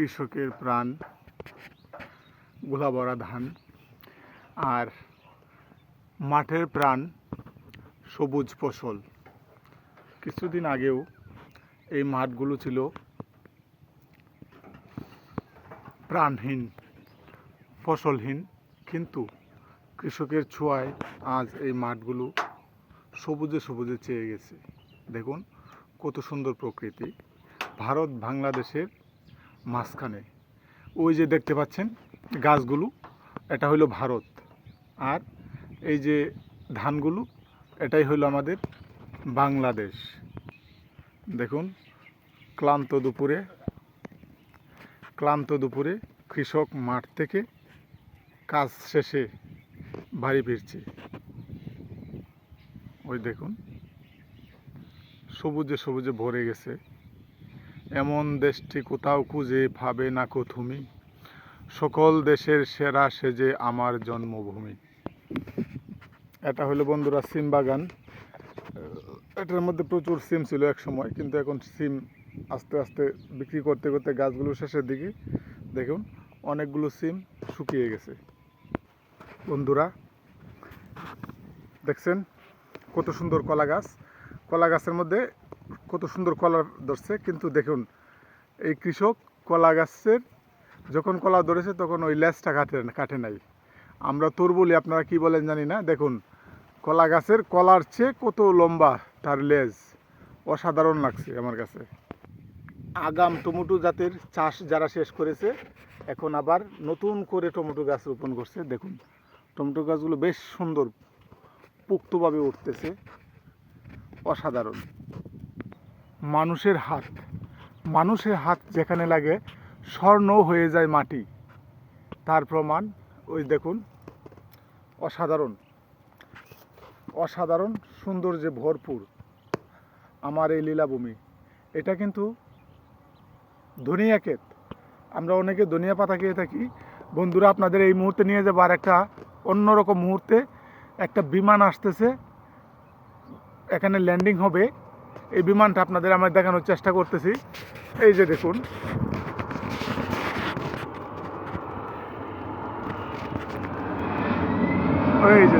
কৃষকের প্রাণ, গোলা ভরা ধান, আর মাঠের প্রাণ সবুজ ফসল। কিছুদিন আগেও এই মাঠগুলো ছিল প্রাণহীন, ফসলহীন, কিন্তু কৃষকের ছোঁয়ায় আজ এই মাঠগুলো সবুজে সবুজে চেয়ে গেছে। দেখুন কত সুন্দর প্রকৃতি। ভারত বাংলাদেশের মাঝখানে ওই যে দেখতে পাচ্ছেন গাছগুলো, এটা হলো ভারত, আর এই যে ধানগুলো এটাই হলো আমাদের বাংলাদেশ। দেখুন ক্লান্ত দুপুরে কৃষক মাঠ থেকে কাজ শেষে বাড়ি ফিরছে। ওই দেখুন সবুজে সবুজে ভরে গেছে। এমন দেশটি কোথাও খুঁজে পাবে না কো তুমি, সকল দেশের সেরা সেজে আমার জন্মভূমি। এটা হলো বন্ধুরা সিম বাগান। এটার মধ্যে প্রচুর সিম ছিল এক সময়, কিন্তু এখন সিম আস্তে আস্তে বিক্রি করতে করতে গাছগুলো শেষের দিকে দেখুন অনেকগুলো সিম শুকিয়ে গেছে। বন্ধুরা দেখছেন কত সুন্দর কলা গাছ, কলা গাছের মধ্যে কত সুন্দর কলা ধরছে, কিন্তু দেখুন এই কৃষক কলা গাছের যখন কলা ধরেছে তখন ওই লেজটা কাটে নাই। আমরা তোর বলি, আপনারা কি বলেন জানি না। দেখুন কলা গাছের কলার চেয়ে কত লম্বা তার লেজ, অসাধারণ লাগছে আমার কাছে। আগাম টমেটো জাতের চাষ যারা শেষ করেছে এখন আবার নতুন করে টমেটো গাছ রোপণ করছে। দেখুন টমেটো গাছগুলো বেশ সুন্দর পোক্তভাবে উঠতেছে, অসাধারণ। মানুষের হাত যেখানে লাগে স্বর্ণ হয়ে যায় মাটি, তার প্রমাণ ওই দেখুন। অসাধারণ সৌন্দর্যে ভরপুর আমার এই লীলাভূমি। এটা কিন্তু ধনিয়া ক্ষেত। আমরা অনেকে ধনিয়া পাতা খেয়ে থাকি। বন্ধুরা আপনাদের এই মুহূর্তে নিয়ে যাবো আর একটা অন্যরকম মুহূর্তে। একটা বিমান আসতেছে, এখানে ল্যান্ডিং হবে। এই বিমানটা আপনাদের আমরা দেখানোর চেষ্টা করতেছি। এই যে দেখুন, এই যে